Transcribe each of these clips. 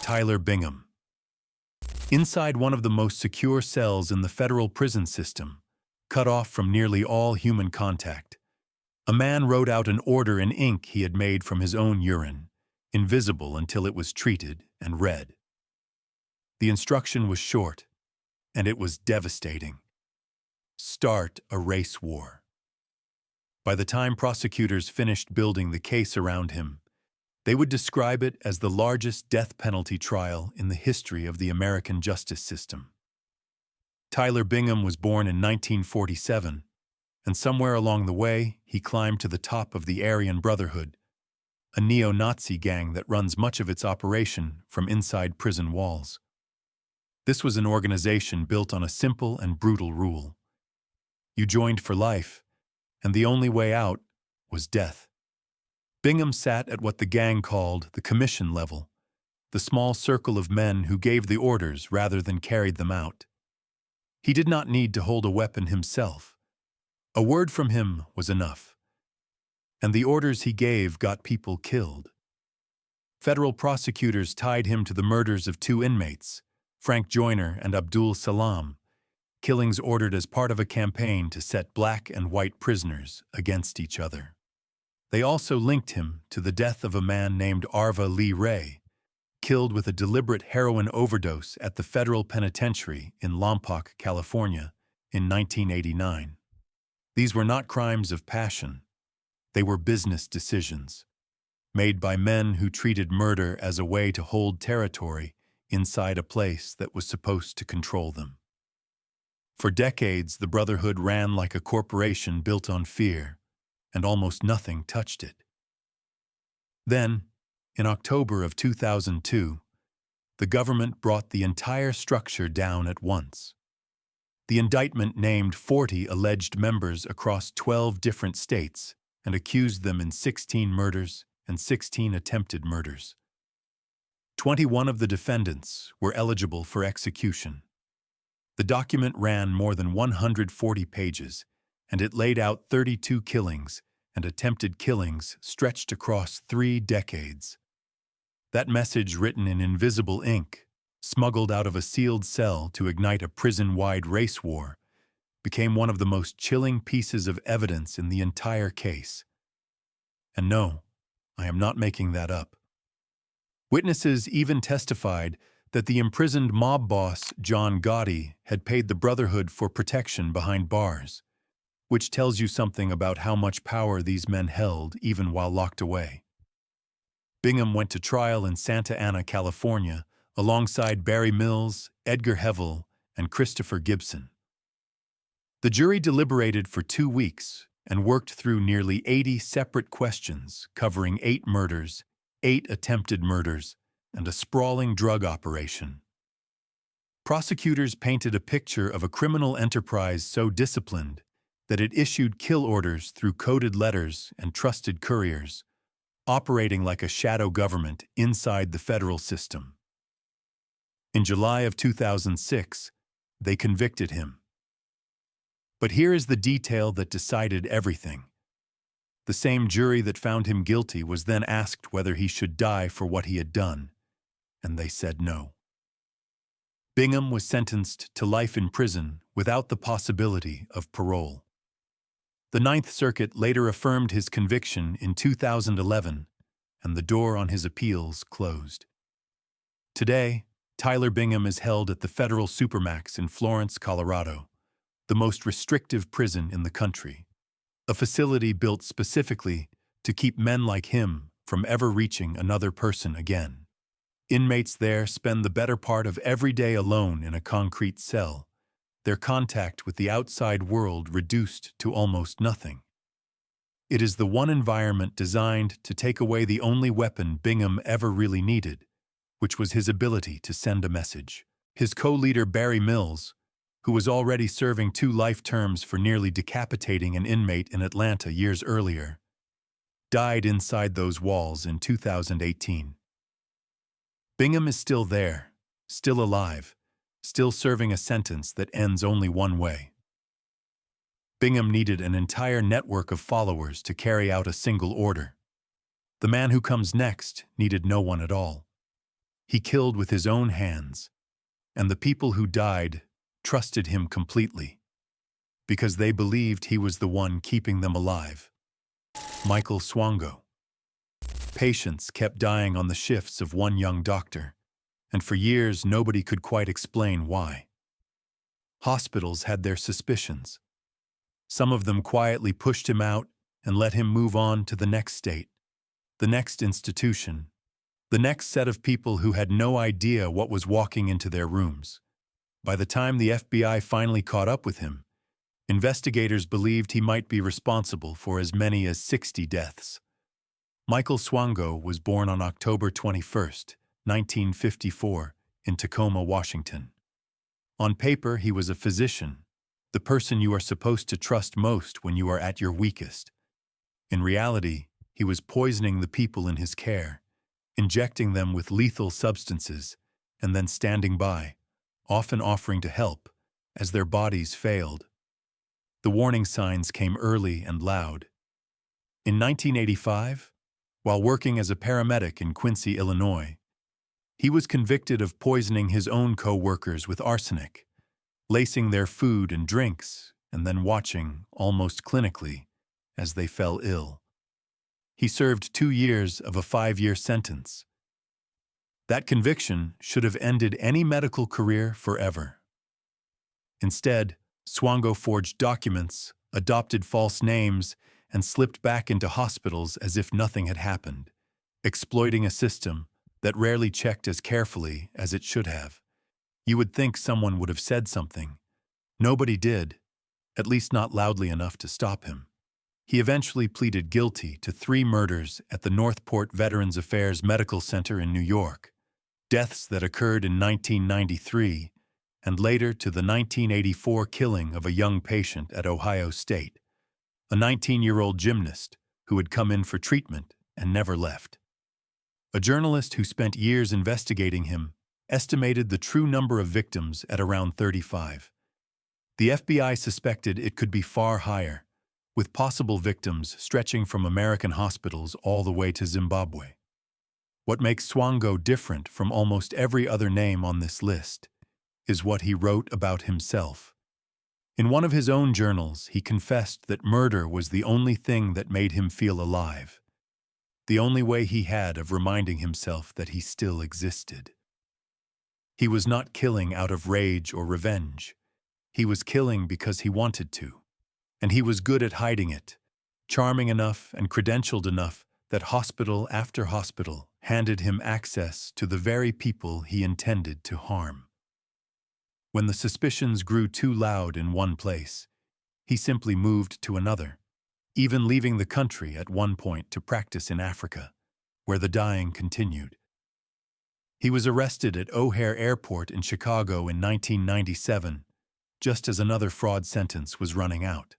Tyler Bingham. Inside one of the most secure cells in the federal prison system, cut off from nearly all human contact, a man wrote out an order in ink he had made from his own urine, invisible until it was treated and read. The instruction was short, and it was devastating. Start a race war. By the time prosecutors finished building the case around him, they would describe it as the largest death penalty trial in the history of the American justice system. Tyler Bingham was born in 1947, and somewhere along the way, he climbed to the top of the Aryan Brotherhood, a neo-Nazi gang that runs much of its operation from inside prison walls. This was an organization built on a simple and brutal rule. You joined for life, and the only way out was death. Bingham sat at what the gang called the commission level, the small circle of men who gave the orders rather than carried them out. He did not need to hold a weapon himself. A word from him was enough. And the orders he gave got people killed. Federal prosecutors tied him to the murders of two inmates, Frank Joyner and Abdul Salam, killings ordered as part of a campaign to set black and white prisoners against each other. They also linked him to the death of a man named Arva Lee Ray, killed with a deliberate heroin overdose at the federal penitentiary in Lompoc, California, in 1989. These were not crimes of passion. They were business decisions, made by men who treated murder as a way to hold territory inside a place that was supposed to control them. For decades, the Brotherhood ran like a corporation built on fear, and almost nothing touched it. Then, in October of 2002, the government brought the entire structure down at once. The indictment named 40 alleged members across 12 different states and accused them in 16 murders and 16 attempted murders. 21 of the defendants were eligible for execution. The document ran more than 140 pages, and it laid out 32 killings and attempted killings stretched across 3 decades. That message, written in invisible ink, smuggled out of a sealed cell to ignite a prison-wide race war, became one of the most chilling pieces of evidence in the entire case. And no, I am not making that up. Witnesses even testified that the imprisoned mob boss John Gotti had paid the Brotherhood for protection behind bars, which tells you something about how much power these men held even while locked away. Bingham went to trial in Santa Ana, California, alongside Barry Mills, Edgar Hevell, and Christopher Gibson. The jury deliberated for 2 weeks and worked through nearly 80 separate questions covering 8 murders, 8 attempted murders, and a sprawling drug operation. Prosecutors painted a picture of a criminal enterprise so disciplined that it issued kill orders through coded letters and trusted couriers, operating like a shadow government inside the federal system. In July of 2006, they convicted him. But here is the detail that decided everything. The same jury that found him guilty was then asked whether he should die for what he had done, and they said no. Bingham was sentenced to life in prison without the possibility of parole. The Ninth Circuit later affirmed his conviction in 2011, and the door on his appeals closed. Today, Tyler Bingham is held at the Federal Supermax in Florence, Colorado, the most restrictive prison in the country, a facility built specifically to keep men like him from ever reaching another person again. Inmates there spend the better part of every day alone in a concrete cell, their contact with the outside world reduced to almost nothing. It is the one environment designed to take away the only weapon Bingham ever really needed, which was his ability to send a message. His co-leader Barry Mills, who was already serving 2 life terms for nearly decapitating an inmate in Atlanta years earlier, died inside those walls in 2018. Bingham is still there, still alive, still serving a sentence that ends only one way. Bingham needed an entire network of followers to carry out a single order. The man who comes next needed no one at all. He killed with his own hands, and the people who died trusted him completely, because they believed he was the one keeping them alive. Michael Swango. Patients kept dying on the shifts of one young doctor, and for years nobody could quite explain why. Hospitals had their suspicions. Some of them quietly pushed him out and let him move on to the next state, the next institution, the next set of people who had no idea what was walking into their rooms. By the time the FBI finally caught up with him, investigators believed he might be responsible for as many as 60 deaths. Michael Swango was born on October 21, 1954, in Tacoma, Washington. On paper, he was a physician, the person you are supposed to trust most when you are at your weakest. In reality, he was poisoning the people in his care, injecting them with lethal substances, and then standing by, often offering to help, as their bodies failed. The warning signs came early and loud. In 1985, while working as a paramedic in Quincy, Illinois, he was convicted of poisoning his own co-workers with arsenic, lacing their food and drinks, and then watching, almost clinically, as they fell ill. He served 2 years of a 5-year sentence. That conviction should have ended any medical career forever. Instead, Swango forged documents, adopted false names, and slipped back into hospitals as if nothing had happened, exploiting a system that rarely checked as carefully as it should have. You would think someone would have said something. Nobody did, at least not loudly enough to stop him. He eventually pleaded guilty to 3 murders at the Northport Veterans Affairs Medical Center in New York, deaths that occurred in 1993, and later to the 1984 killing of a young patient at Ohio State, a 19-year-old gymnast who had come in for treatment and never left. A journalist who spent years investigating him estimated the true number of victims at around 35. The FBI suspected it could be far higher, with possible victims stretching from American hospitals all the way to Zimbabwe. What makes Swango different from almost every other name on this list is what he wrote about himself. In one of his own journals, he confessed that murder was the only thing that made him feel alive, the only way he had of reminding himself that he still existed. He was not killing out of rage or revenge. He was killing because he wanted to, and he was good at hiding it, charming enough and credentialed enough that hospital after hospital handed him access to the very people he intended to harm. When the suspicions grew too loud in one place, he simply moved to another, even leaving the country at one point to practice in Africa, where the dying continued. He was arrested at O'Hare Airport in Chicago in 1997, just as another fraud sentence was running out.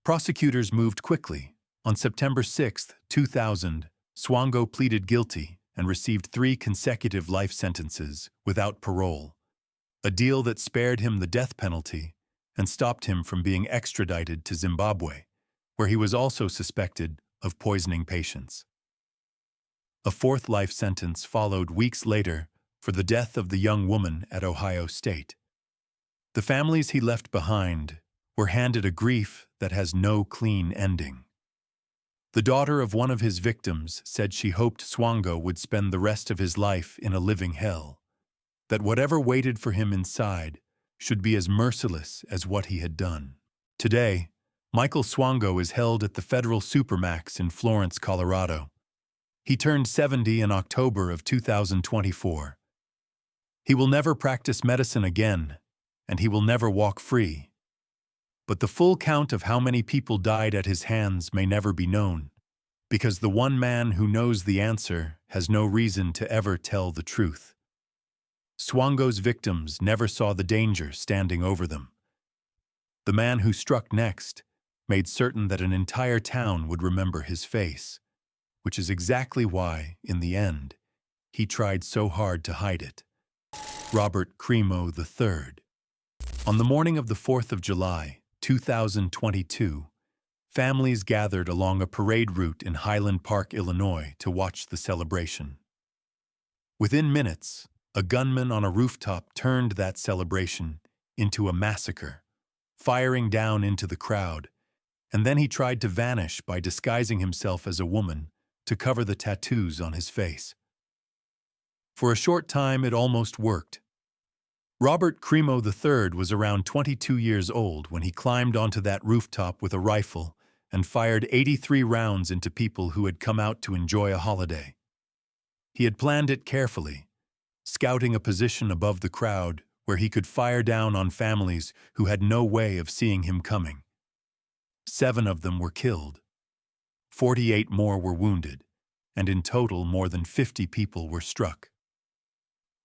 Prosecutors moved quickly. On September 6, 2000, Swango pleaded guilty and received 3 consecutive life sentences without parole, a deal that spared him the death penalty and stopped him from being extradited to Zimbabwe, where he was also suspected of poisoning patients. A 4th life sentence followed weeks later for the death of the young woman at Ohio State. The families he left behind were handed a grief that has no clean ending. The daughter of one of his victims said she hoped Swango would spend the rest of his life in a living hell, that whatever waited for him inside should be as merciless as what he had done. Today, Michael Swango is held at the federal supermax in Florence, Colorado. He turned 70 in October of 2024. He will never practice medicine again, and he will never walk free. But the full count of how many people died at his hands may never be known, because the one man who knows the answer has no reason to ever tell the truth. Swango's victims never saw the danger standing over them. The man who struck next made certain that an entire town would remember his face, which is exactly why, in the end, he tried so hard to hide it. Robert Cremo III. On the morning of the 4th of July, 2022, families gathered along a parade route in Highland Park, Illinois, to watch the celebration. Within minutes, a gunman on a rooftop turned that celebration into a massacre, firing down into the crowd, and then he tried to vanish by disguising himself as a woman to cover the tattoos on his face. For a short time, it almost worked. Robert Crimo III was around 22 years old when he climbed onto that rooftop with a rifle and fired 83 rounds into people who had come out to enjoy a holiday. He had planned it carefully, scouting a position above the crowd where he could fire down on families who had no way of seeing him coming. 7 of them were killed. 48 more were wounded, and in total more than 50 people were struck.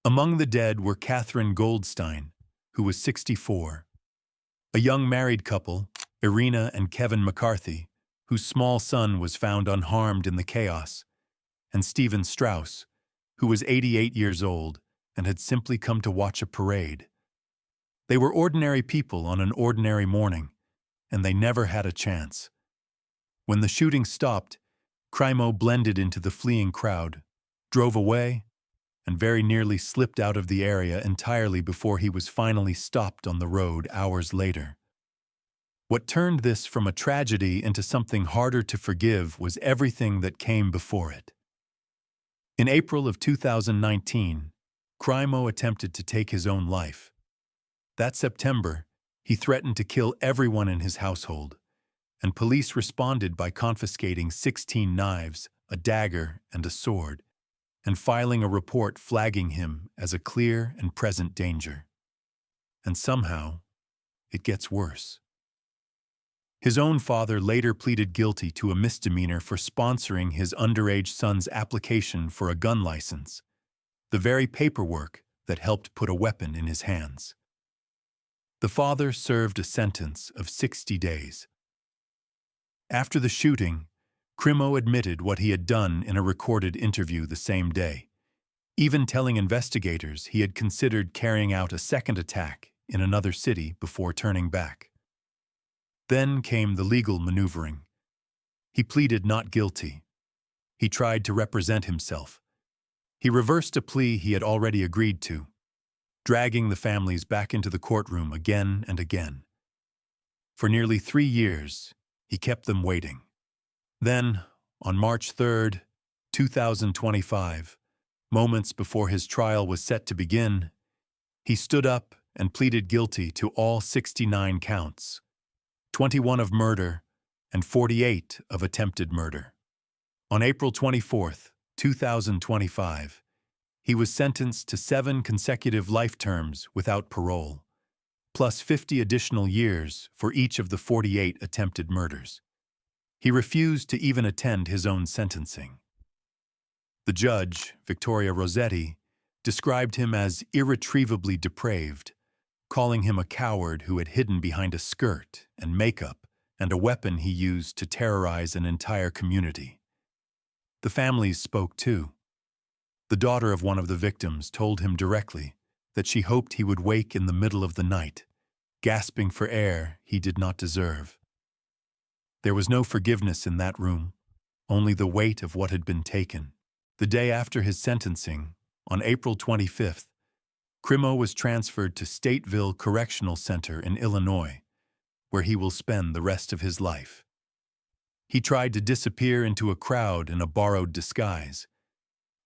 Among the dead were Catherine Goldstein, who was 64, a young married couple, Irina and Kevin McCarthy, whose small son was found unharmed in the chaos, and Stephen Strauss, who was 88 years old and had simply come to watch a parade. They were ordinary people on an ordinary morning, and they never had a chance. When the shooting stopped, Crimo blended into the fleeing crowd, drove away, and very nearly slipped out of the area entirely before he was finally stopped on the road hours later. What turned this from a tragedy into something harder to forgive was everything that came before it. In April of 2019, Crimo attempted to take his own life. That September, he threatened to kill everyone in his household, and police responded by confiscating 16 knives, a dagger, and a sword, and filing a report flagging him as a clear and present danger. And somehow, it gets worse. His own father later pleaded guilty to a misdemeanor for sponsoring his underage son's application for a gun license, the very paperwork that helped put a weapon in his hands. The father served a sentence of 60 days. After the shooting, Crimo admitted what he had done in a recorded interview the same day, even telling investigators he had considered carrying out a second attack in another city before turning back. Then came the legal maneuvering. He pleaded not guilty. He tried to represent himself. He reversed a plea he had already agreed to, dragging the families back into the courtroom again and again. For nearly 3 years, he kept them waiting. Then, on March 3, 2025, moments before his trial was set to begin, he stood up and pleaded guilty to all 69 counts, 21 of murder and 48 of attempted murder. On April 24, 2025, he was sentenced to 7 consecutive life terms without parole, plus 50 additional years for each of the 48 attempted murders. He refused to even attend his own sentencing. The judge, Victoria Rossetti, described him as irretrievably depraved, calling him a coward who had hidden behind a skirt and makeup and a weapon he used to terrorize an entire community. The families spoke too. The daughter of one of the victims told him directly that she hoped he would wake in the middle of the night, gasping for air he did not deserve. There was no forgiveness in that room, only the weight of what had been taken. The day after his sentencing, on April 25th, Crimo was transferred to Stateville Correctional Center in Illinois, where he will spend the rest of his life. He tried to disappear into a crowd in a borrowed disguise.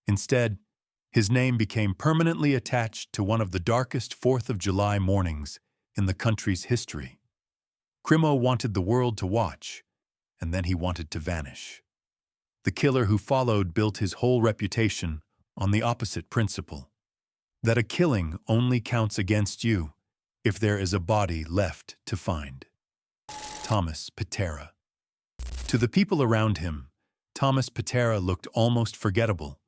Instead, his name became permanently attached to one of the darkest 4th of July mornings in the country's history. Crimo wanted the world to watch, and then he wanted to vanish. The killer who followed built his whole reputation on the opposite principle, that a killing only counts against you if there is a body left to find. Thomas Pitera. To the people around him, Thomas Pitera looked almost forgettable,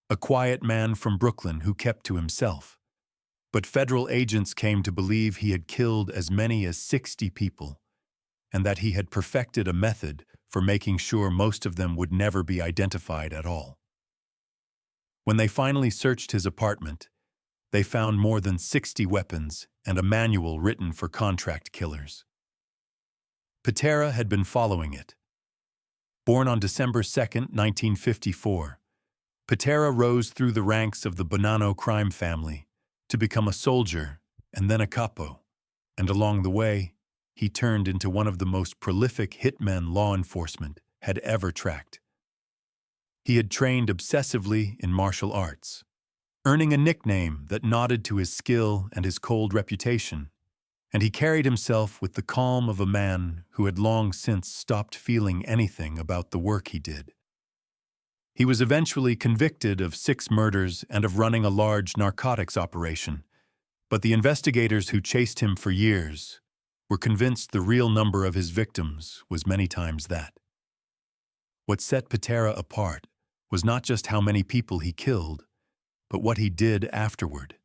a quiet man from Brooklyn who kept to himself. But federal agents came to believe he had killed as many as 60 people, and that he had perfected a method for making sure most of them would never be identified at all. When they finally searched his apartment, they found more than 60 weapons and a manual written for contract killers. Pitera had been following it. Born on December 2, 1954, Patera rose through the ranks of the Bonanno crime family to become a soldier and then a capo, and along the way, he turned into one of the most prolific hitmen law enforcement had ever tracked. He had trained obsessively in martial arts, earning a nickname that nodded to his skill and his cold reputation, and he carried himself with the calm of a man who had long since stopped feeling anything about the work he did. He was eventually convicted of 6 murders and of running a large narcotics operation, but the investigators who chased him for years were convinced the real number of his victims was many times that. What set Patera apart was not just how many people he killed, but what he did afterward.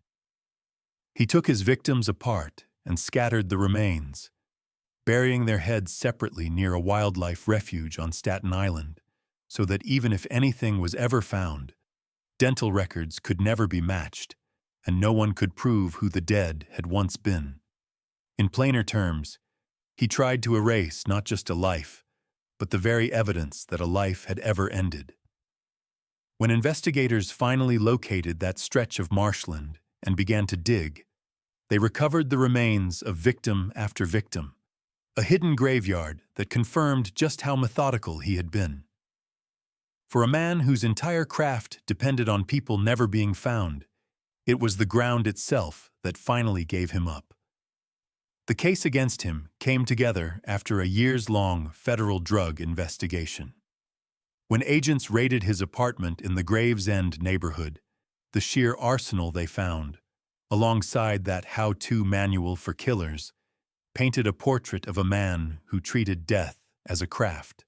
He took his victims apart and scattered the remains, burying their heads separately near a wildlife refuge on Staten Island, so that even if anything was ever found, dental records could never be matched, and no one could prove who the dead had once been. In plainer terms, he tried to erase not just a life, but the very evidence that a life had ever ended. When investigators finally located that stretch of marshland and began to dig, they recovered the remains of victim after victim, a hidden graveyard that confirmed just how methodical he had been. For a man whose entire craft depended on people never being found, it was the ground itself that finally gave him up. The case against him came together after a years-long federal drug investigation. When agents raided his apartment in the Gravesend neighborhood, the sheer arsenal they found, alongside that how-to manual for killers, painted a portrait of a man who treated death as a craft.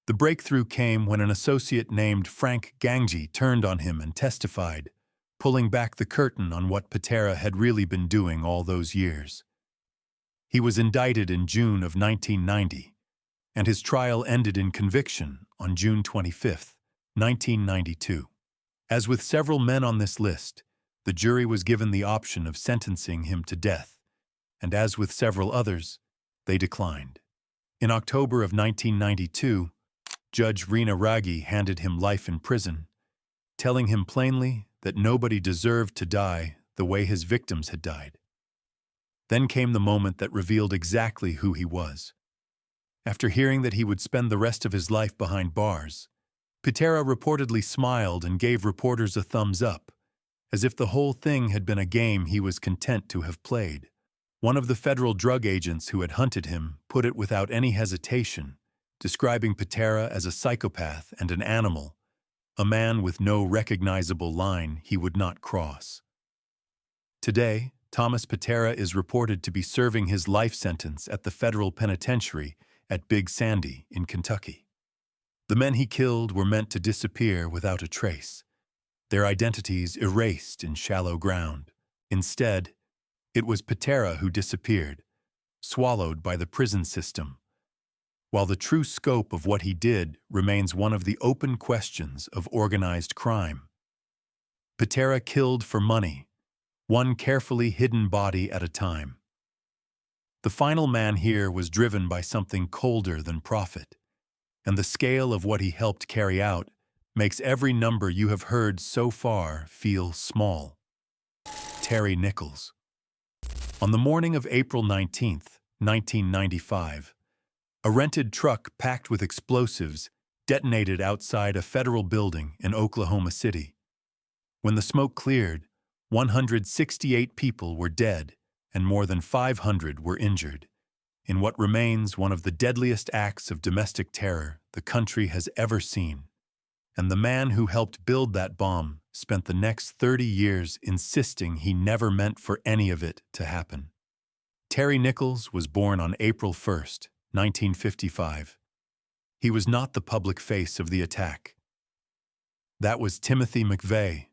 The breakthrough came when an associate named Frank Gangi turned on him and testified, pulling back the curtain on what Patera had really been doing all those years. He was indicted in June of 1990, and his trial ended in conviction on June 25, 1992. As with several men on this list, the jury was given the option of sentencing him to death, and as with several others, they declined. In October of 1992, Judge Rina Raggi handed him life in prison, telling him plainly that nobody deserved to die the way his victims had died. Then came the moment that revealed exactly who he was. After hearing that he would spend the rest of his life behind bars, Patera reportedly smiled and gave reporters a thumbs up, as if the whole thing had been a game he was content to have played. One of the federal drug agents who had hunted him put it without any hesitation, describing Patera as a psychopath and an animal, a man with no recognizable line he would not cross. Today, Thomas Patera is reported to be serving his life sentence at the federal penitentiary at Big Sandy in Kentucky. The men he killed were meant to disappear without a trace, their identities erased in shallow ground. Instead, it was Patera who disappeared, swallowed by the prison system, while the true scope of what he did remains one of the open questions of organized crime. Patera killed for money, one carefully hidden body at a time. The final man here was driven by something colder than profit, and the scale of what he helped carry out makes every number you have heard so far feel small. Terry Nichols. On the morning of April 19, 1995, a rented truck packed with explosives detonated outside a federal building in Oklahoma City. When the smoke cleared, 168 people were dead and more than 500 were injured, in what remains one of the deadliest acts of domestic terror the country has ever seen. And the man who helped build that bomb spent the next 30 years insisting he never meant for any of it to happen. Terry Nichols was born on April 1, 1955. He was not the public face of the attack. That was Timothy McVeigh,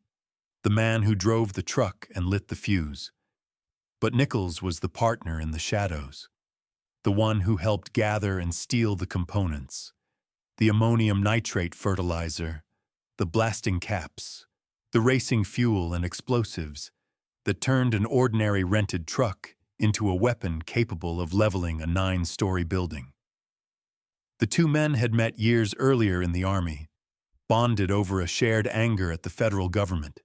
the man who drove the truck and lit the fuse. But Nichols was the partner in the shadows, the one who helped gather and steal the components, the ammonium nitrate fertilizer, the blasting caps, the racing fuel and explosives that turned an ordinary rented truck into a weapon capable of leveling a 9-story building. The two men had met years earlier in the Army, bonded over a shared anger at the federal government,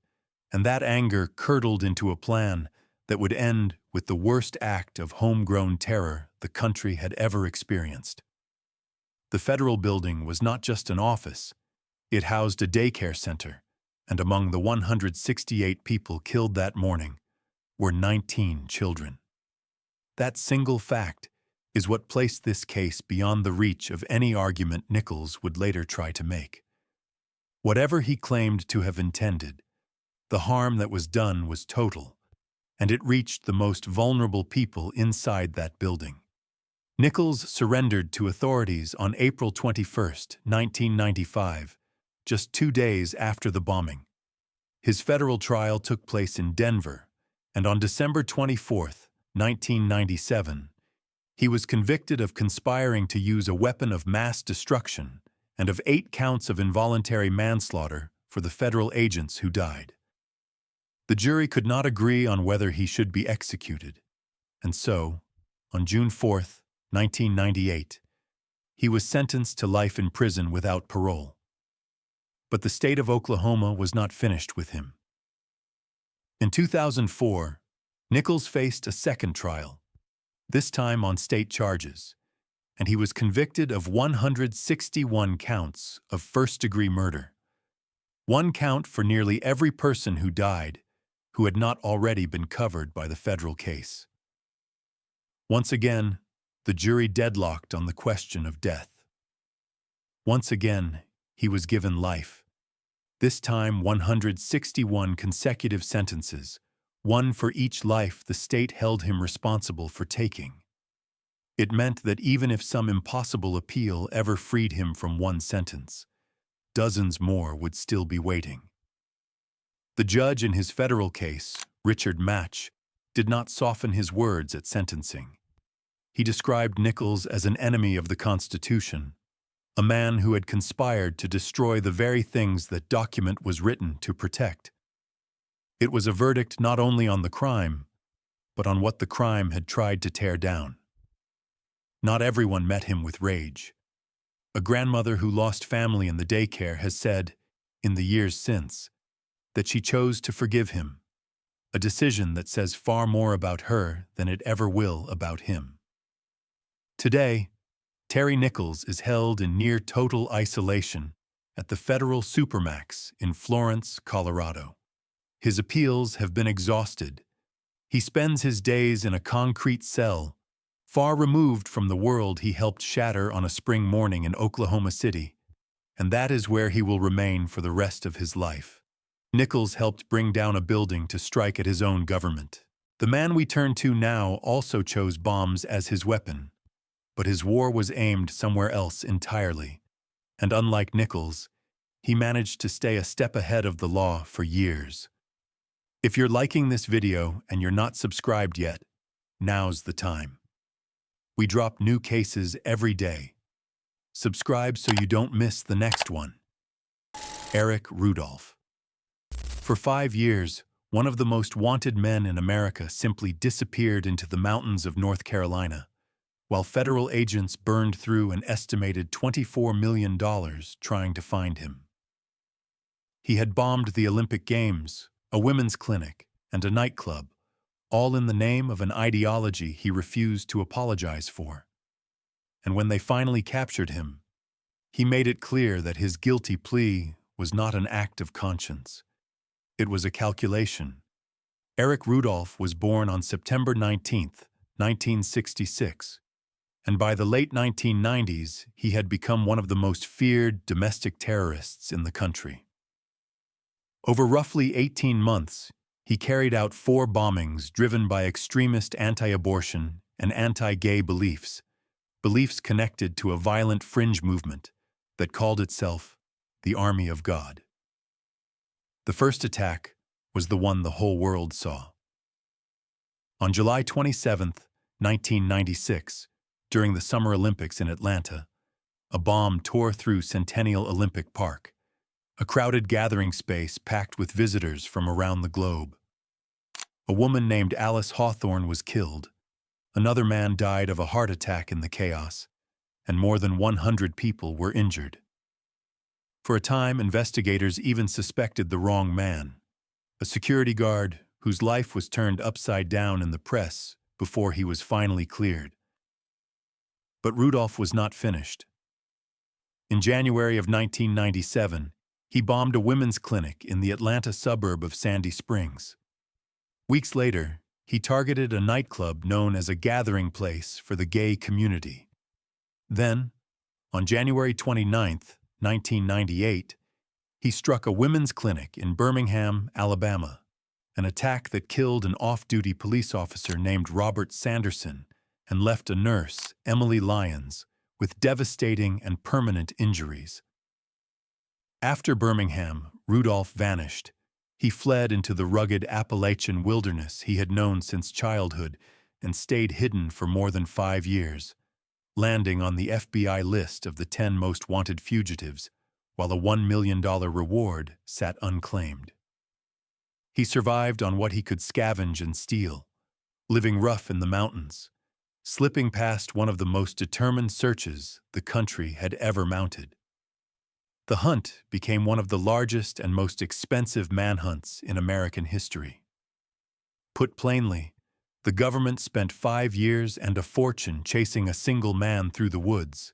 and that anger curdled into a plan that would end with the worst act of homegrown terror the country had ever experienced. The federal building was not just an office, it housed a daycare center, and among the 168 people killed that morning were 19 children. That single fact is what placed this case beyond the reach of any argument Nichols would later try to make. Whatever he claimed to have intended, the harm that was done was total, and it reached the most vulnerable people inside that building. Nichols surrendered to authorities on April 21, 1995, just 2 days after the bombing. His federal trial took place in Denver, and on December 24, 1997, he was convicted of conspiring to use a weapon of mass destruction and of 8 counts of involuntary manslaughter for the federal agents who died. The jury could not agree on whether he should be executed, and so, on June 4, 1998, he was sentenced to life in prison without parole. But the state of Oklahoma was not finished with him. In 2004, Nichols faced a second trial, this time on state charges, and he was convicted of 161 counts of first-degree murder. 1 count for nearly every person who died who had not already been covered by the federal case. Once again, the jury deadlocked on the question of death. Once again, he was given life. This time 161 consecutive sentences, 1 for each life the state held him responsible for taking. It meant that even if some impossible appeal ever freed him from 1 sentence, dozens more would still be waiting. The judge in his federal case, Richard Match, did not soften his words at sentencing. He described Nichols as an enemy of the Constitution, a man who had conspired to destroy the very things that document was written to protect. It was a verdict not only on the crime, but on what the crime had tried to tear down. Not everyone met him with rage. A grandmother who lost family in the daycare has said, in the years since, that she chose to forgive him, a decision that says far more about her than it ever will about him. Today, Terry Nichols is held in near total isolation at the federal supermax in Florence, Colorado. His appeals have been exhausted. He spends his days in a concrete cell, far removed from the world he helped shatter on a spring morning in Oklahoma City, and that is where he will remain for the rest of his life. Nichols helped bring down a building to strike at his own government. The man we turn to now also chose bombs as his weapon, but his war was aimed somewhere else entirely, and unlike Nichols, he managed to stay a step ahead of the law for years. If you're liking this video and you're not subscribed yet, now's the time. We drop new cases every day. Subscribe so you don't miss the next one. Eric Rudolph. For 5 years, one of the most wanted men in America simply disappeared into the mountains of North Carolina, while federal agents burned through an estimated $24 million trying to find him. He had bombed the Olympic Games, a women's clinic, and a nightclub, all in the name of an ideology he refused to apologize for. And when they finally captured him, he made it clear that his guilty plea was not an act of conscience. It was a calculation. Eric Rudolph was born on September 19, 1966, and by the late 1990s, he had become one of the most feared domestic terrorists in the country. Over roughly 18 months, he carried out 4 bombings driven by extremist anti-abortion and anti-gay beliefs, beliefs connected to a violent fringe movement that called itself the Army of God. The first attack was the one the whole world saw. On July 27, 1996, during the Summer Olympics in Atlanta, a bomb tore through Centennial Olympic Park, a crowded gathering space packed with visitors from around the globe. A woman named Alice Hawthorne was killed, another man died of a heart attack in the chaos, and more than 100 people were injured. For a time, investigators even suspected the wrong man, a security guard whose life was turned upside down in the press before he was finally cleared. But Rudolph was not finished. In January of 1997, he bombed a women's clinic in the Atlanta suburb of Sandy Springs. Weeks later, he targeted a nightclub known as a gathering place for the gay community. Then, on January 29, 1998, he struck a women's clinic in Birmingham, Alabama, an attack that killed an off-duty police officer named Robert Sanderson and left a nurse, Emily Lyons, with devastating and permanent injuries. After Birmingham, Rudolph vanished. He fled into the rugged Appalachian wilderness he had known since childhood and stayed hidden for more than 5 years, landing on the FBI list of the 10 most wanted fugitives, while a $1 million reward sat unclaimed. He survived on what he could scavenge and steal, living rough in the mountains, slipping past one of the most determined searches the country had ever mounted. The hunt became one of the largest and most expensive manhunts in American history. Put plainly, the government spent 5 years and a fortune chasing a single man through the woods,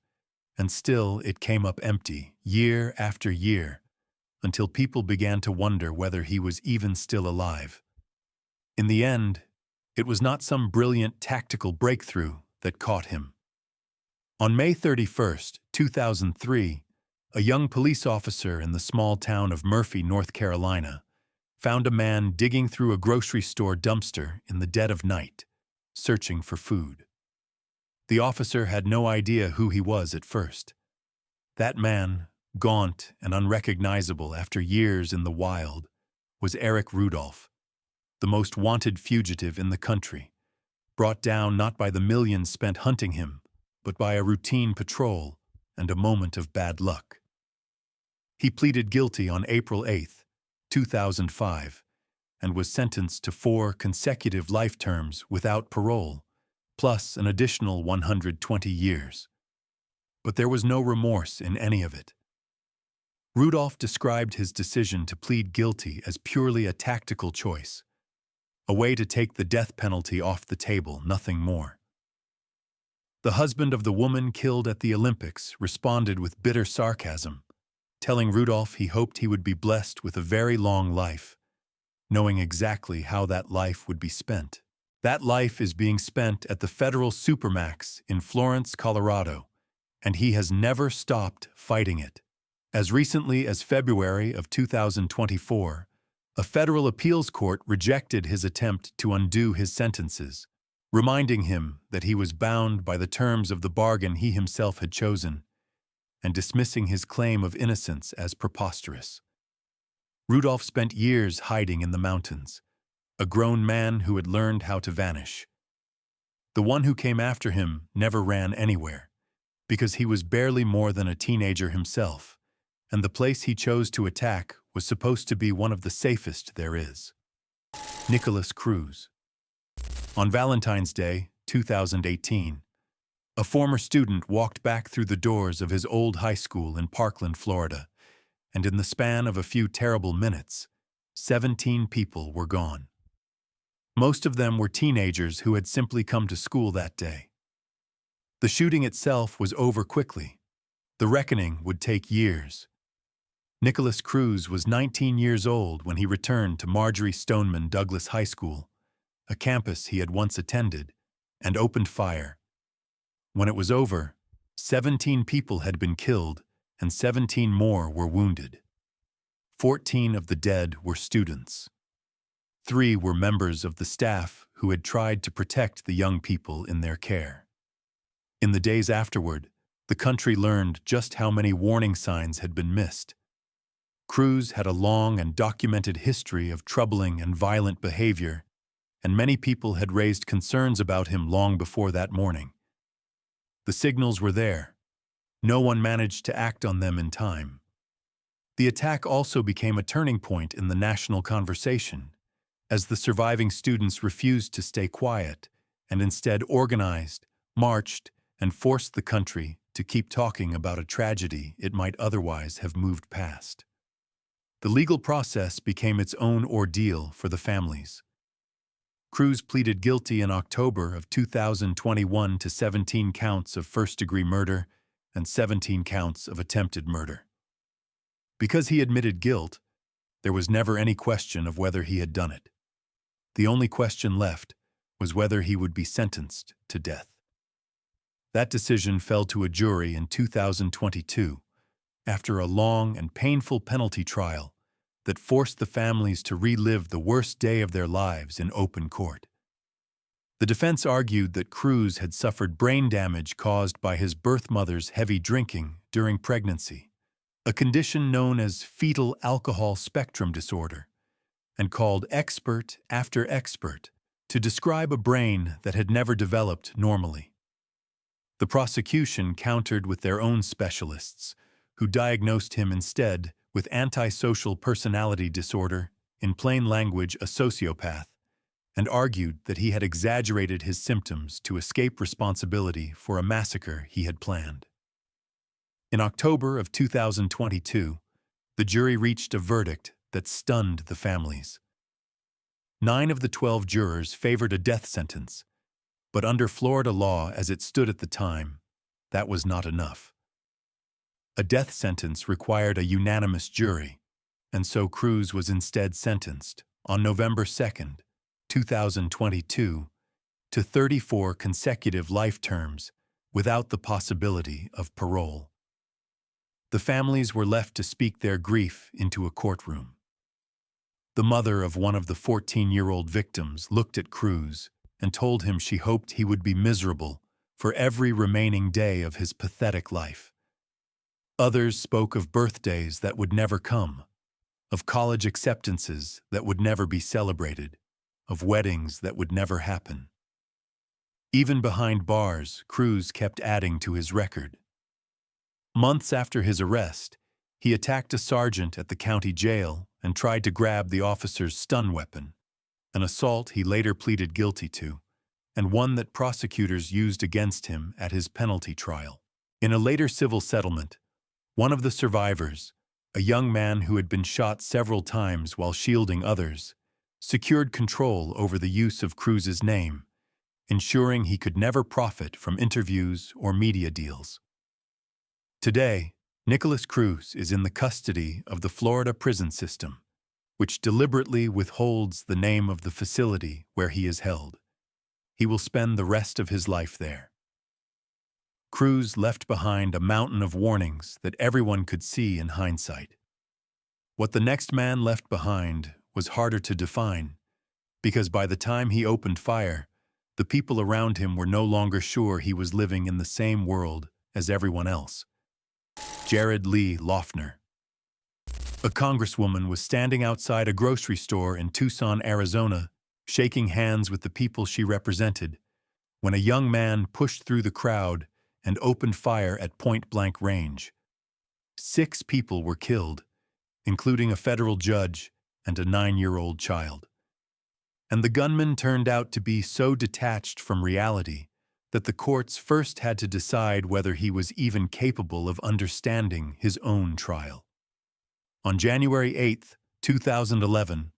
and still it came up empty, year after year, until people began to wonder whether he was even still alive. In the end, it was not some brilliant tactical breakthrough that caught him. On May 31, 2003, a young police officer in the small town of Murphy, North Carolina, found a man digging through a grocery store dumpster in the dead of night, searching for food. The officer had no idea who he was at first. That man, gaunt and unrecognizable after years in the wild, was Eric Rudolph, the most wanted fugitive in the country, brought down not by the millions spent hunting him, but by a routine patrol and a moment of bad luck. He pleaded guilty on April 8, 2005, and was sentenced to 4 consecutive life terms without parole, plus an additional 120 years. But there was no remorse in any of it. Rudolph described his decision to plead guilty as purely a tactical choice, a way to take the death penalty off the table, nothing more. The husband of the woman killed at the Olympics responded with bitter sarcasm, telling Rudolph he hoped he would be blessed with a very long life, knowing exactly how that life would be spent. That life is being spent at the federal supermax in Florence, Colorado, and he has never stopped fighting it. As recently as February of 2024, a federal appeals court rejected his attempt to undo his sentences, reminding him that he was bound by the terms of the bargain he himself had chosen, and dismissing his claim of innocence as preposterous. Rudolph spent years hiding in the mountains, a grown man who had learned how to vanish. The one who came after him never ran anywhere, because he was barely more than a teenager himself, and the place he chose to attack was supposed to be one of the safest there is. Nicholas Cruz. On Valentine's Day, 2018, a former student walked back through the doors of his old high school in Parkland, Florida, and in the span of a few terrible minutes, 17 people were gone. Most of them were teenagers who had simply come to school that day. The shooting itself was over quickly. The reckoning would take years. Nicholas Cruz was 19 years old when he returned to Marjorie Stoneman Douglas High School, a campus he had once attended, and opened fire. When it was over, 17 people had been killed and 17 more were wounded. 14 of the dead were students. 3 were members of the staff who had tried to protect the young people in their care. In the days afterward, the country learned just how many warning signs had been missed. Cruz had a long and documented history of troubling and violent behavior, and many people had raised concerns about him long before that morning. The signals were there. No one managed to act on them in time. The attack also became a turning point in the national conversation, as the surviving students refused to stay quiet and instead organized, marched, and forced the country to keep talking about a tragedy it might otherwise have moved past. The legal process became its own ordeal for the families. Cruz pleaded guilty in October of 2021 to 17 counts of first-degree murder and 17 counts of attempted murder. Because he admitted guilt, there was never any question of whether he had done it. The only question left was whether he would be sentenced to death. That decision fell to a jury in 2022, after a long and painful penalty trial that forced the families to relive the worst day of their lives in open court. The defense argued that Cruz had suffered brain damage caused by his birth mother's heavy drinking during pregnancy, a condition known as fetal alcohol spectrum disorder, and called expert after expert to describe a brain that had never developed normally. The prosecution countered with their own specialists, who diagnosed him instead with antisocial personality disorder, in plain language a sociopath, and argued that he had exaggerated his symptoms to escape responsibility for a massacre he had planned. In October of 2022, the jury reached a verdict that stunned the families. 9 of the 12 jurors favored a death sentence, but under Florida law as it stood at the time, that was not enough. A death sentence required a unanimous jury, and so Cruz was instead sentenced on November 2, 2022, to 34 consecutive life terms without the possibility of parole. The families were left to speak their grief into a courtroom. The mother of one of the 14-year-old victims looked at Cruz and told him she hoped he would be miserable for every remaining day of his pathetic life. Others spoke of birthdays that would never come, of college acceptances that would never be celebrated, of weddings that would never happen. Even behind bars, Cruz kept adding to his record. Months after his arrest, he attacked a sergeant at the county jail and tried to grab the officer's stun weapon, an assault he later pleaded guilty to, and one that prosecutors used against him at his penalty trial. In a later civil settlement, one of the survivors, a young man who had been shot several times while shielding others, secured control over the use of Cruz's name, ensuring he could never profit from interviews or media deals. Today, Nicholas Cruz is in the custody of the Florida prison system, which deliberately withholds the name of the facility where he is held. He will spend the rest of his life there. Cruz left behind a mountain of warnings that everyone could see in hindsight. What the next man left behind was harder to define, because by the time he opened fire, the people around him were no longer sure he was living in the same world as everyone else. Jared Lee Loughner. A congresswoman was standing outside a grocery store in Tucson, Arizona, shaking hands with the people she represented, when a young man pushed through the crowd and opened fire at point-blank range. 6 people were killed, including a federal judge and a 9-year-old child. And the gunman turned out to be so detached from reality that the courts first had to decide whether he was even capable of understanding his own trial. On January 8, 2011,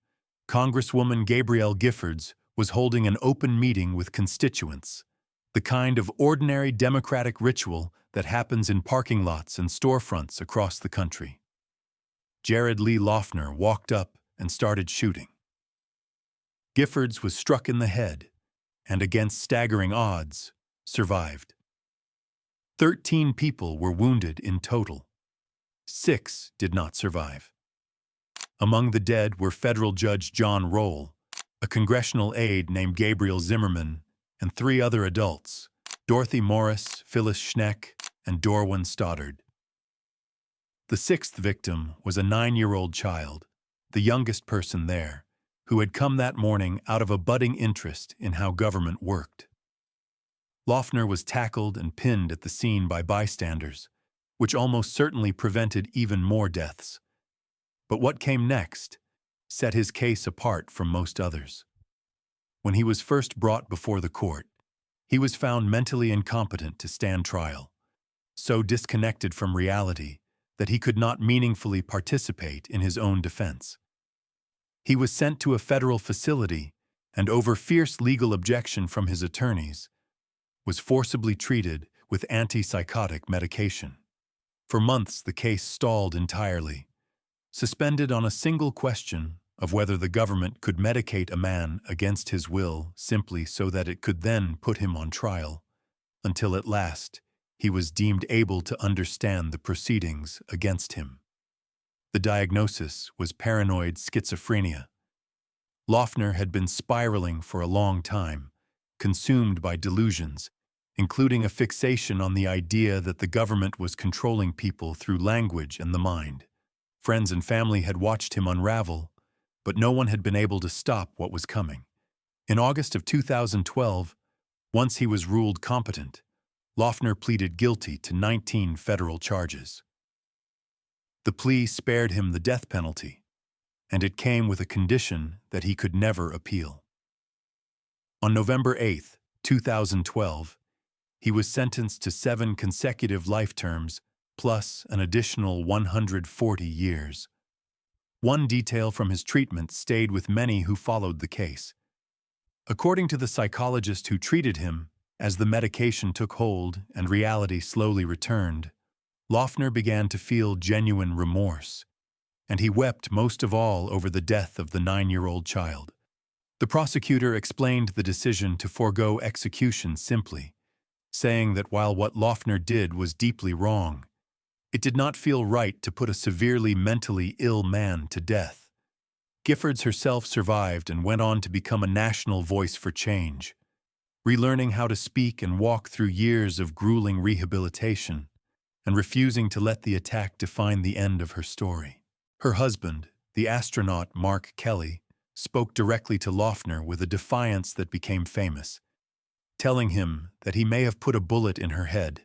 Congresswoman Gabrielle Giffords was holding an open meeting with constituents, the kind of ordinary democratic ritual that happens in parking lots and storefronts across the country. Jared Lee Loughner walked up and started shooting. Giffords was struck in the head and, against staggering odds, survived. 13 people were wounded in total. 6 did not survive. Among the dead were federal Judge John Roll, a congressional aide named Gabriel Zimmerman, and 3 other adults, Dorothy Morris, Phyllis Schneck, and Dorwin Stoddard. The 6th victim was a 9-year-old child, the youngest person there, who had come that morning out of a budding interest in how government worked. Loughner was tackled and pinned at the scene by bystanders, which almost certainly prevented even more deaths. But what came next set his case apart from most others. When he was first brought before the court, He was found mentally incompetent to stand trial, so disconnected from reality that he could not meaningfully participate in his own defense. He was sent to a federal facility and, over fierce legal objection from his attorneys, was forcibly treated with antipsychotic medication. For months, the case stalled entirely, suspended on a single question of whether the government could medicate a man against his will simply so that it could then put him on trial, until at last he was deemed able to understand the proceedings against him. The diagnosis was paranoid schizophrenia. Loeffner had been spiraling for a long time, consumed by delusions, including a fixation on the idea that the government was controlling people through language and the mind. Friends and family had watched him unravel, but no one had been able to stop what was coming. In August of 2012, once he was ruled competent, Loeffner pleaded guilty to 19 federal charges. The plea spared him the death penalty, and it came with a condition that he could never appeal. On November 8, 2012, he was sentenced to 7 consecutive life terms plus an additional 140 years. One detail from his treatment stayed with many who followed the case. According to the psychologist who treated him, as the medication took hold and reality slowly returned, Loeffner began to feel genuine remorse, and he wept most of all over the death of the 9-year-old child. The prosecutor explained the decision to forego execution simply, saying that while what Loeffner did was deeply wrong, it did not feel right to put a severely mentally ill man to death. Giffords herself survived and went on to become a national voice for change, relearning how to speak and walk through years of grueling rehabilitation, and refusing to let the attack define the end of her story. Her husband, the astronaut Mark Kelly, spoke directly to Loeffner with a defiance that became famous, telling him that he may have put a bullet in her head,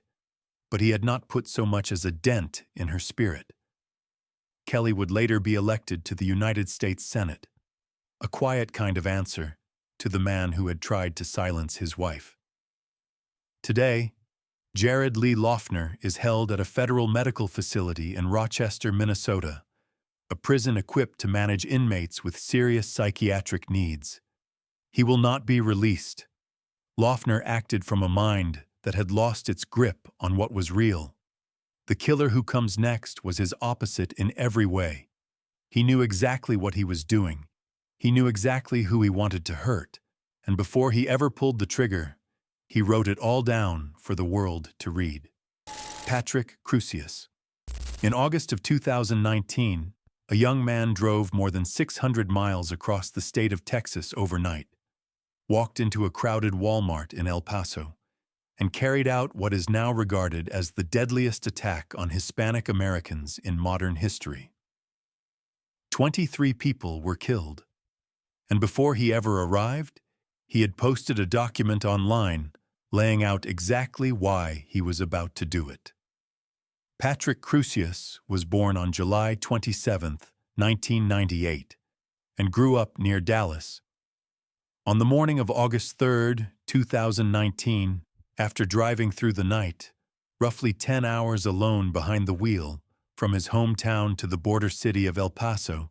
but he had not put so much as a dent in her spirit. Kelly would later be elected to the United States Senate, a quiet kind of answer to the man who had tried to silence his wife. Today, Jared Lee Loeffner is held at a federal medical facility in Rochester, Minnesota, a prison equipped to manage inmates with serious psychiatric needs. He will not be released. Loeffner acted from a mind that had lost its grip on what was real. The killer who comes next was his opposite in every way. He knew exactly what he was doing. He knew exactly who he wanted to hurt, and before he ever pulled the trigger, he wrote it all down for the world to read. Patrick Crusius. In August of 2019, a young man drove more than 600 miles across the state of Texas overnight, walked into a crowded Walmart in El Paso, and carried out what is now regarded as the deadliest attack on Hispanic Americans in modern history. 23 people were killed, and before he ever arrived, he had posted a document online laying out exactly why he was about to do it. Patrick Crusius was born on July 27, 1998, and grew up near Dallas. On the morning of August 3, 2019, after driving through the night, roughly 10 hours alone behind the wheel, from his hometown to the border city of El Paso,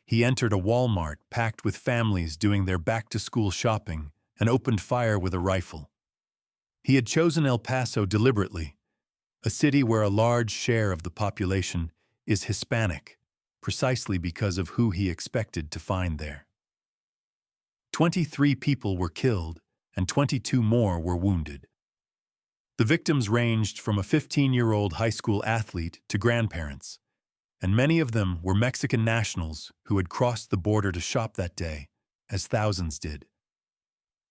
he entered a Walmart packed with families doing their back-to-school shopping and opened fire with a rifle. He had chosen El Paso deliberately, a city where a large share of the population is Hispanic, precisely because of who he expected to find there. 23 people were killed and 22 more were wounded. The victims ranged from a 15-year-old high school athlete to grandparents, and many of them were Mexican nationals who had crossed the border to shop that day, as thousands did.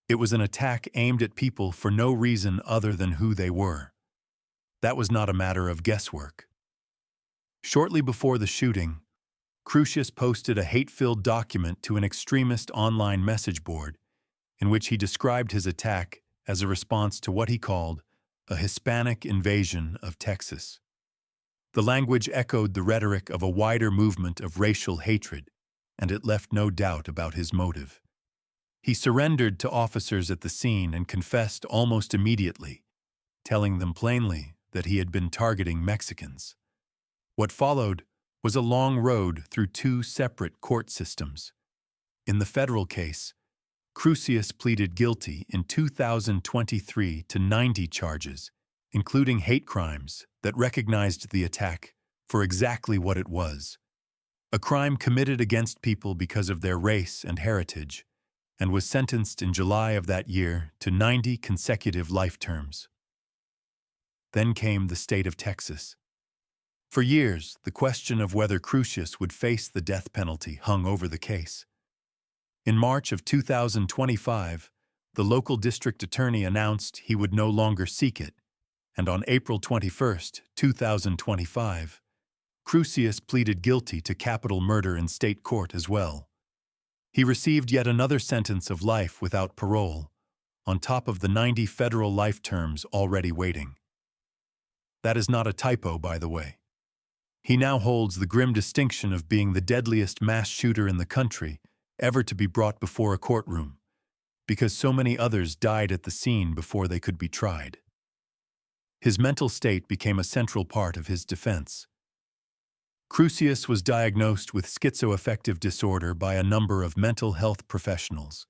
It was an attack aimed at people for no reason other than who they were. That was not a matter of guesswork. Shortly before the shooting, Crusius posted a hate-filled document to an extremist online message board in which he described his attack as a response to what he called a Hispanic invasion of Texas. The language echoed the rhetoric of a wider movement of racial hatred, and it left no doubt about his motive. He surrendered to officers at the scene and confessed almost immediately, telling them plainly that he had been targeting Mexicans. What followed was a long road through two separate court systems. In the federal case, Crusius pleaded guilty in 2023 to 90 charges, including hate crimes that recognized the attack for exactly what it was: a crime committed against people because of their race and heritage, and was sentenced in July of that year to 90 consecutive life terms. Then came the state of Texas. For years, the question of whether Crusius would face the death penalty hung over the case. In March of 2025, the local district attorney announced he would no longer seek it, and on April 21, 2025, Crusius pleaded guilty to capital murder in state court as well. He received yet another sentence of life without parole, on top of the 90 federal life terms already waiting. That is not a typo, by the way. He now holds the grim distinction of being the deadliest mass shooter in the country ever to be brought before a courtroom, because so many others died at the scene before they could be tried. His mental state became a central part of his defense. Crusius was diagnosed with schizoaffective disorder by a number of mental health professionals,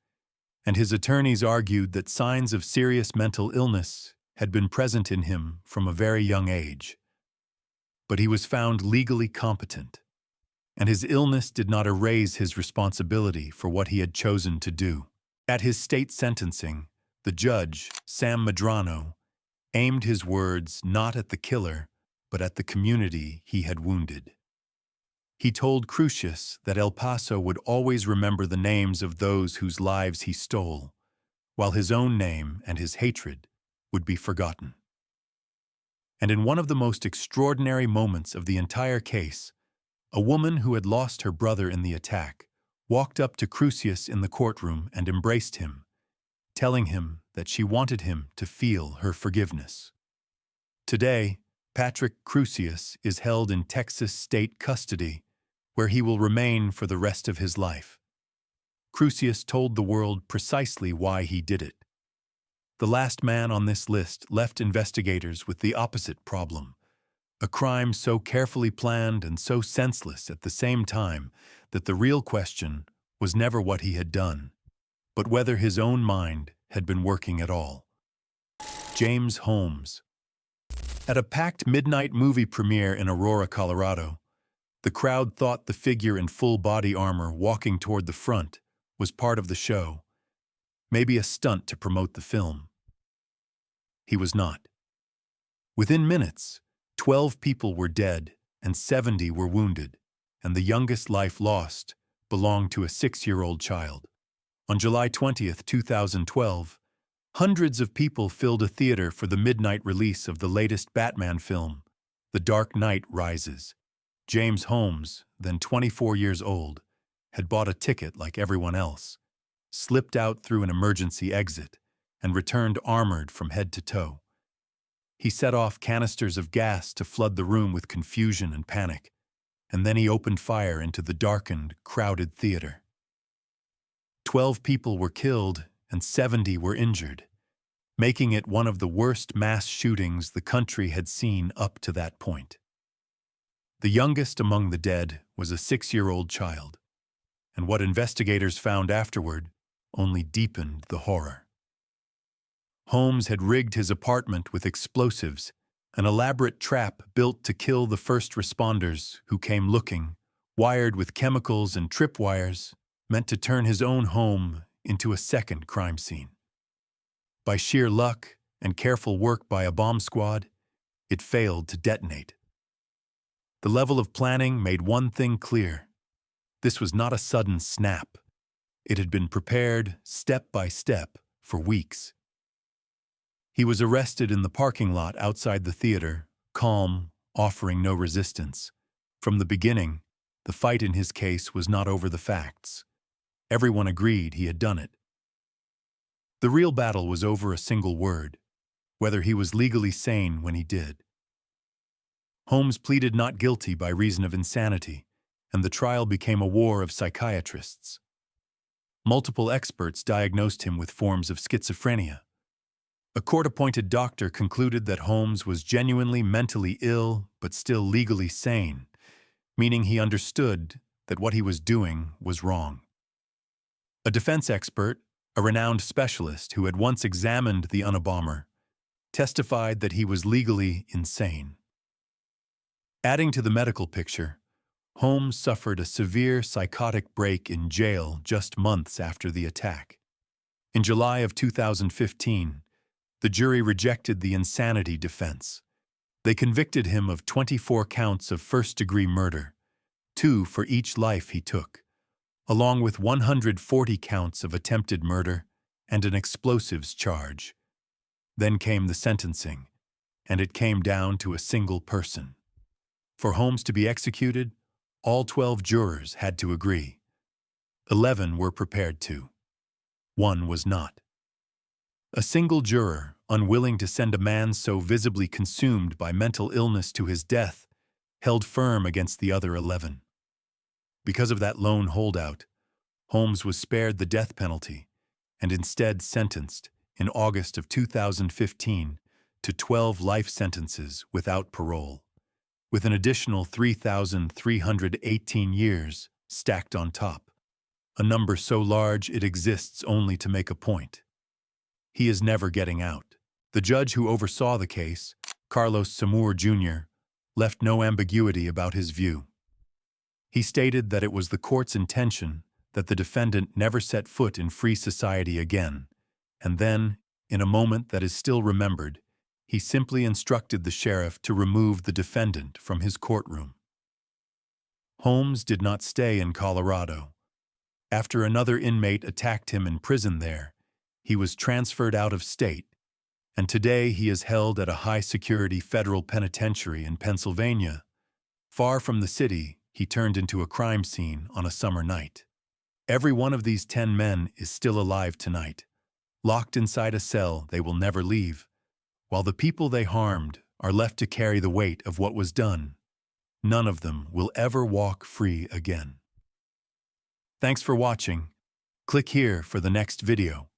and his attorneys argued that signs of serious mental illness had been present in him from a very young age. But he was found legally competent, and his illness did not erase his responsibility for what he had chosen to do. At his state sentencing, the judge, Sam Medrano, aimed his words not at the killer, but at the community he had wounded. He told Crusius that El Paso would always remember the names of those whose lives he stole, while his own name and his hatred would be forgotten. And in one of the most extraordinary moments of the entire case, a woman who had lost her brother in the attack walked up to Crusius in the courtroom and embraced him, telling him that she wanted him to feel her forgiveness. Today, Patrick Crusius is held in Texas state custody, where he will remain for the rest of his life. Crusius told the world precisely why he did it. The last man on this list left investigators with the opposite problem: a crime so carefully planned and so senseless at the same time that the real question was never what he had done, but whether his own mind had been working at all. James Holmes. At a packed midnight movie premiere in Aurora, Colorado, the crowd thought the figure in full body armor walking toward the front was part of the show, maybe a stunt to promote the film. He was not. Within minutes, 12 people were dead and 70 were wounded, and the youngest life lost belonged to a 6-year-old child. On July 20th, 2012, hundreds of people filled a theater for the midnight release of the latest Batman film, The Dark Knight Rises. James Holmes, then 24 years old, had bought a ticket like everyone else, slipped out through an emergency exit, and returned armored from head to toe. He set off canisters of gas to flood the room with confusion and panic, and then he opened fire into the darkened, crowded theater. 12 people were killed and 70 were injured, making it one of the worst mass shootings the country had seen up to that point. The youngest among the dead was a 6-year-old child, and what investigators found afterward only deepened the horror. Holmes had rigged his apartment with explosives, an elaborate trap built to kill the first responders who came looking, wired with chemicals and tripwires, meant to turn his own home into a second crime scene. By sheer luck and careful work by a bomb squad, it failed to detonate. The level of planning made one thing clear: this was not a sudden snap. It had been prepared step by step for weeks. He was arrested in the parking lot outside the theater, calm, offering no resistance. From the beginning, the fight in his case was not over the facts. Everyone agreed he had done it. The real battle was over a single word: whether he was legally sane when he did. Holmes pleaded not guilty by reason of insanity, and the trial became a war of psychiatrists. Multiple experts diagnosed him with forms of schizophrenia. A court-appointed doctor concluded that Holmes was genuinely mentally ill but still legally sane, meaning he understood that what he was doing was wrong. A defense expert, a renowned specialist who had once examined the Unabomber, testified that he was legally insane. Adding to the medical picture, Holmes suffered a severe psychotic break in jail just months after the attack. In July of 2015, the jury rejected the insanity defense. They convicted him of 24 counts of first-degree murder, 2 for each life he took, along with 140 counts of attempted murder and an explosives charge. Then came the sentencing, and it came down to a single person. For Holmes to be executed, all 12 jurors had to agree. 11 were prepared to. 1 was not. A single juror, unwilling to send a man so visibly consumed by mental illness to his death, held firm against the other 11. Because of that lone holdout, Holmes was spared the death penalty and instead sentenced, in August of 2015, to 12 life sentences without parole, with an additional 3,318 years stacked on top, a number so large it exists only to make a point. He is never getting out. The judge who oversaw the case, Carlos Samur Jr., left no ambiguity about his view. He stated that it was the court's intention that the defendant never set foot in free society again, and then, in a moment that is still remembered, he simply instructed the sheriff to remove the defendant from his courtroom. Holmes did not stay in Colorado. After another inmate attacked him in prison there, he was transferred out of state, and today he is held at a high-security federal penitentiary in Pennsylvania. Far from the city, he turned into a crime scene on a summer night. Every one of these 10 men is still alive tonight, locked inside a cell they will never leave, while the people they harmed are left to carry the weight of what was done. None of them will ever walk free again. Thanks for watching. Click here for the next video.